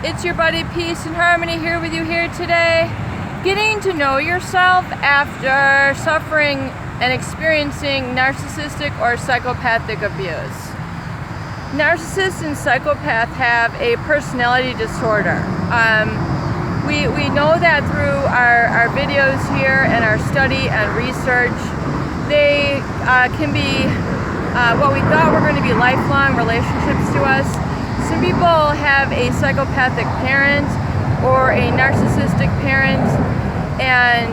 It's your buddy Peace and Harmony here with you here today. Getting to know yourself after suffering and experiencing narcissistic or psychopathic abuse. Narcissists and psychopaths have a personality disorder. We know that through our videos here and our study and research. They can be what we thought were going to be lifelong relationships to us. Some people have a psychopathic parent or a narcissistic parent, and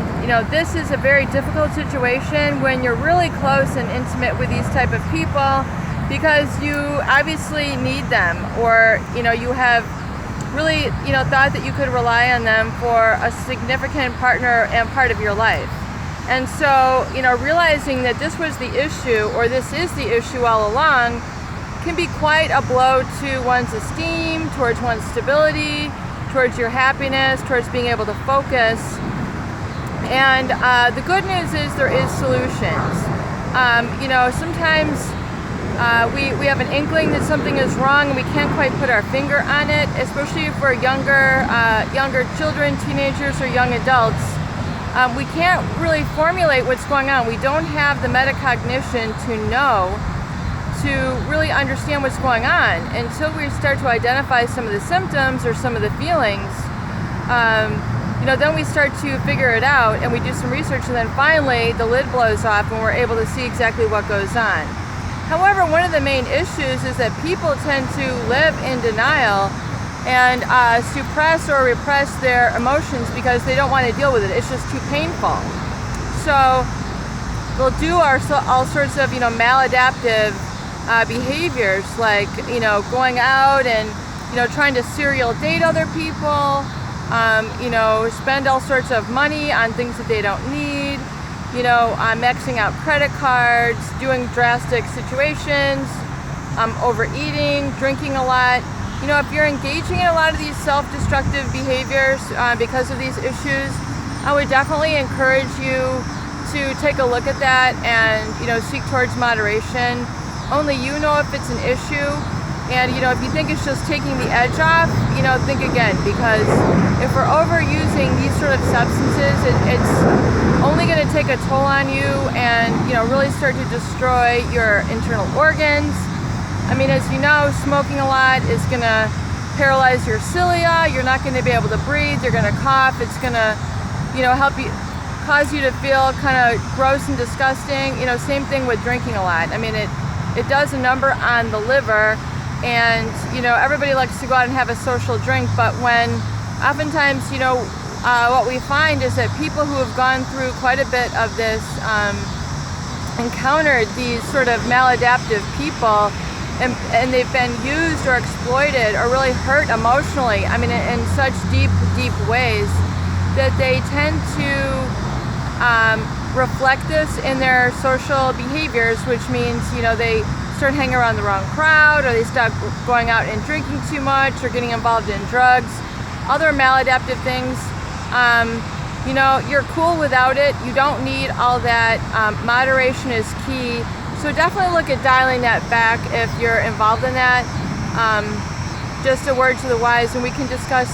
this is a very difficult situation when you're really close and intimate with these type of people, because you obviously need them, or you have really thought that you could rely on them for a significant partner and part of your life. And so realizing that this was the issue, or this is the issue all along, can be quite a blow to one's esteem, towards one's stability, towards your happiness, towards being able to focus. And the good news is there is solutions. Sometimes we have an inkling that something is wrong and we can't quite put our finger on it, especially for younger children, teenagers, or young adults. We can't really formulate what's going on. We don't have the metacognition to really understand what's going on until we start to identify some of the symptoms or some of the feelings. Then we start to figure it out and we do some research, and then finally the lid blows off and we're able to see exactly what goes on. However, one of the main issues is that people tend to live in denial and suppress or repress their emotions because they don't want to deal with it. It's just too painful. So they'll do all sorts of maladaptive behaviors, like going out and trying to serial date other people, spend all sorts of money on things that they don't need, maxing out credit cards, doing drastic situations, overeating, drinking a lot. If you're engaging in a lot of these self-destructive behaviors because of these issues, I would definitely encourage you to take a look at that and seek towards moderation. Only you know if it's an issue, and if you think it's just taking the edge off, think again, because if we're overusing these sort of substances, it's only going to take a toll on you and really start to destroy your internal organs. I mean, as you know, smoking a lot is going to paralyze your cilia. You're not going to be able to breathe. You're going to cough. It's going to cause you to feel kind of gross and disgusting. Same thing with drinking a lot. I mean, it does a number on the liver, and everybody likes to go out and have a social drink, but when oftentimes what we find is that people who have gone through quite a bit of this encountered these sort of maladaptive people, and they've been used or exploited or really hurt emotionally, I mean, in such deep ways, that they tend to reflect this in their social behaviors, which means they start hanging around the wrong crowd, or they stop going out and drinking too much, or getting involved in drugs, other maladaptive things. You're cool without it. You don't need all that. Moderation is key. So definitely look at dialing that back if you're involved in that. Just a word to the wise, and we can discuss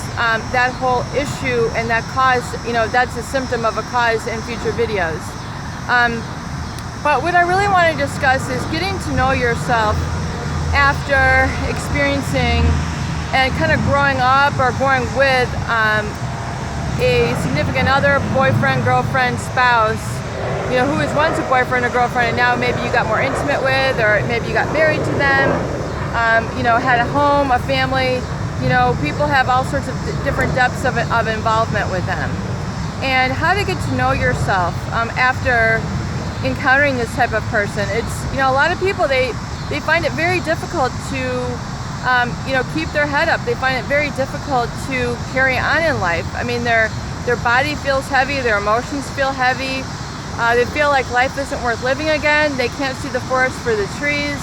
that whole issue and that cause, that's a symptom of a cause in future videos. But what I really want to discuss is getting to know yourself after experiencing and kind of growing up or growing with a significant other, boyfriend, girlfriend, spouse, who was once a boyfriend or girlfriend and now maybe you got more intimate with, or maybe you got married to them. Had a home, a family. People have all sorts of different depths of involvement with them. And how to get to know yourself after encountering this type of person. It's, a lot of people, they find it very difficult to, keep their head up. They find it very difficult to carry on in life. I mean, their body feels heavy, their emotions feel heavy. They feel like life isn't worth living again. They can't see the forest for the trees.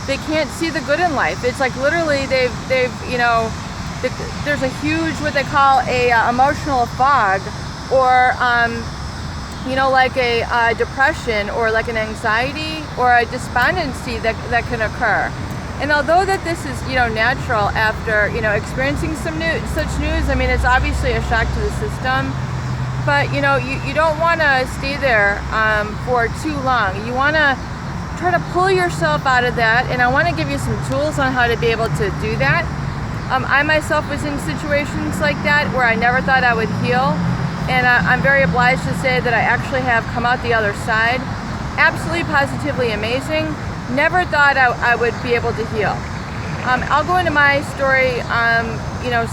They can't see the good in life. It's like literally they've there's a huge, what they call a emotional fog, or like a depression, or like an anxiety or a despondency that can occur. And although that this is, natural after, experiencing such news, I mean, it's obviously a shock to the system. But, you don't want to stay there for too long. You want to try to pull yourself out of that. And I want to give you some tools on how to be able to do that. I myself was in situations like that where I never thought I would heal. And I'm very obliged to say that I actually have come out the other side. Absolutely, positively amazing. Never thought I would be able to heal. I'll go into my story,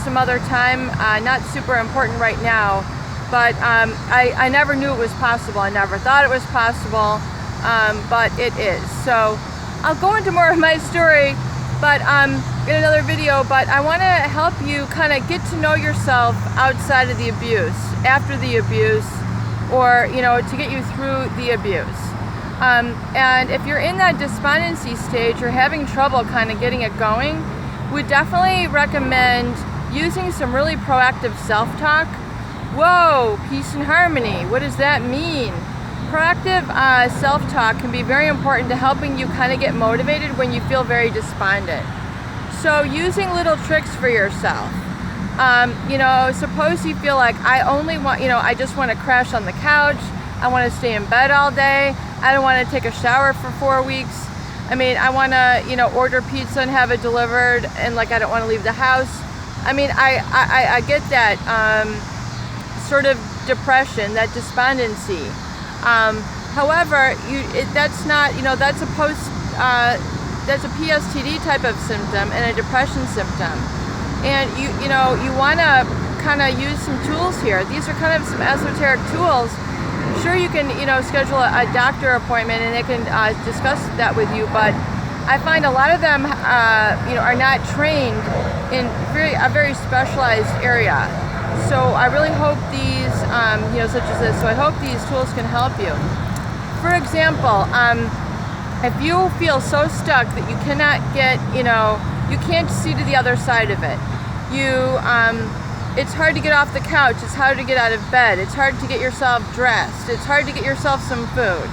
some other time. Not super important right now, but I never knew it was possible. I never thought it was possible, but it is. So I'll go into more of my story, but in another video. But I want to help you kind of get to know yourself outside of the abuse, after the abuse, or to get you through the abuse. And if you're in that despondency stage, you're having trouble kind of getting it going, we definitely recommend using some really proactive self-talk. Whoa, peace and harmony, what does that mean? Proactive self-talk can be very important to helping you kind of get motivated when you feel very despondent. So using little tricks for yourself. Suppose you feel like I just want to crash on the couch. I want to stay in bed all day. I don't want to take a shower for 4 weeks. I mean, I want to, order pizza and have it delivered, and I don't want to leave the house. I mean, I get that sort of depression, that despondency. However, that's not, that's a PSTD type of symptom and a depression symptom. And you want to kind of use some tools here. These are kind of some esoteric tools. Sure, you can, schedule a doctor appointment and they can discuss that with you, but I find a lot of them, are not trained in a very specialized area. So I really hope these, such as this, so I hope these tools can help you. For example, if you feel so stuck that you cannot get, you can't see to the other side of it, it's hard to get off the couch, it's hard to get out of bed, it's hard to get yourself dressed, it's hard to get yourself some food.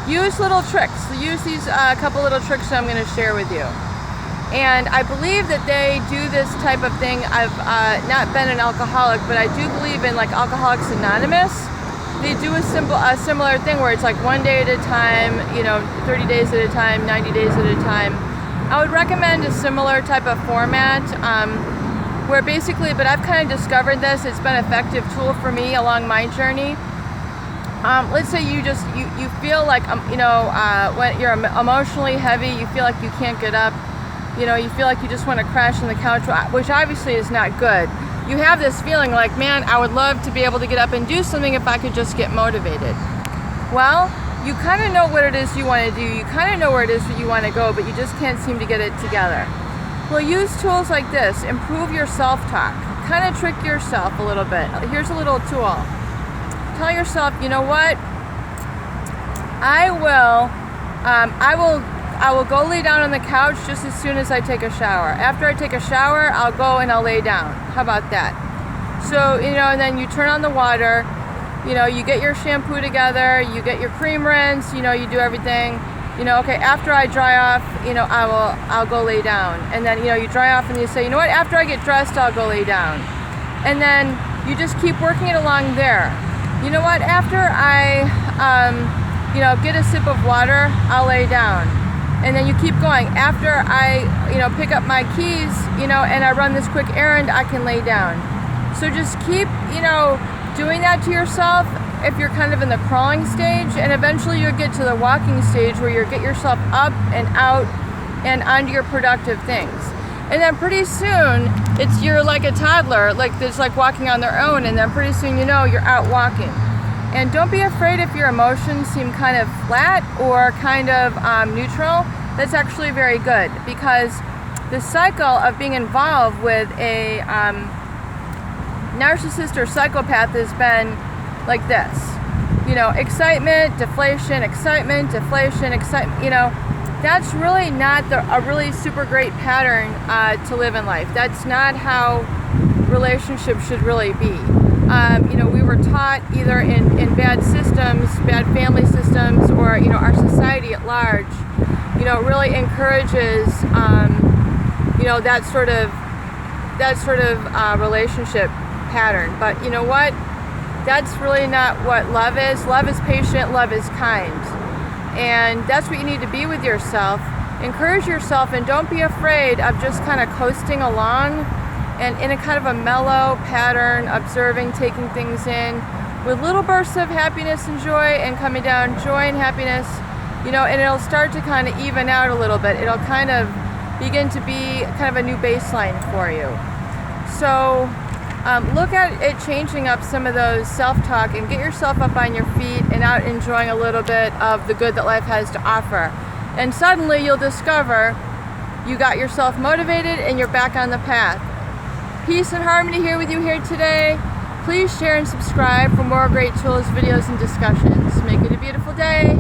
Use little tricks. Use these couple little tricks that I'm going to share with you. And I believe that they do this type of thing. I've not been an alcoholic, but I do believe in Alcoholics Anonymous. They do a similar thing where it's 1 day at a time, 30 days at a time, 90 days at a time. I would recommend a similar type of format. Where basically, but I've kind of discovered this, it's been an effective tool for me along my journey. Let's say you feel like, when you're emotionally heavy, you feel like you can't get up, you feel like you just want to crash on the couch, which obviously is not good. You have this feeling like, man, I would love to be able to get up and do something if I could just get motivated. Well, you kind of know what it is you want to do, you kind of know where it is that you want to go, but you just can't seem to get it together. Well, use tools like this. Improve your self-talk. Kind of trick yourself a little bit. Here's a little tool. Tell yourself, you know what? I will go lay down on the couch just as soon as I take a shower. After I take a shower, I'll go and I'll lay down. How about that? So, and then you turn on the water. You get your shampoo together. You get your cream rinse. You do everything. Okay, after I dry off, I'll go lay down. And then, you dry off and you say, you know what, after I get dressed, I'll go lay down. And then you just keep working it along there. You know what, after I, get a sip of water, I'll lay down. And then you keep going. After I, pick up my keys, and I run this quick errand, I can lay down. So just keep, doing that to yourself. If you're kind of in the crawling stage, and eventually you'll get to the walking stage where you get yourself up and out and onto your productive things. And then pretty soon, you're like a toddler, it's like walking on their own, and then pretty soon you're out walking. And don't be afraid if your emotions seem kind of flat or kind of neutral. That's actually very good, because the cycle of being involved with a narcissist or psychopath has been like this, excitement, deflation, excitement, that's really not a really super great pattern to live in life. That's not how relationships should really be. We were taught either in bad systems, bad family systems, or, our society at large, you know, really encourages, you know, that sort of relationship pattern. But you know what? That's really not what love is. Love is patient, love is kind. And that's what you need to be with yourself. Encourage yourself and don't be afraid of just kind of coasting along and in a kind of a mellow pattern, observing, taking things in with little bursts of happiness and joy, and coming down, joy and happiness, you know, and it'll start to kind of even out a little bit. It'll kind of begin to be kind of a new baseline for you. So look at it changing up some of those self-talk and get yourself up on your feet and out enjoying a little bit of the good that life has to offer. And suddenly you'll discover you got yourself motivated and you're back on the path. Peace and harmony here with you here today. Please share and subscribe for more great tools, videos, and discussions. Make it a beautiful day.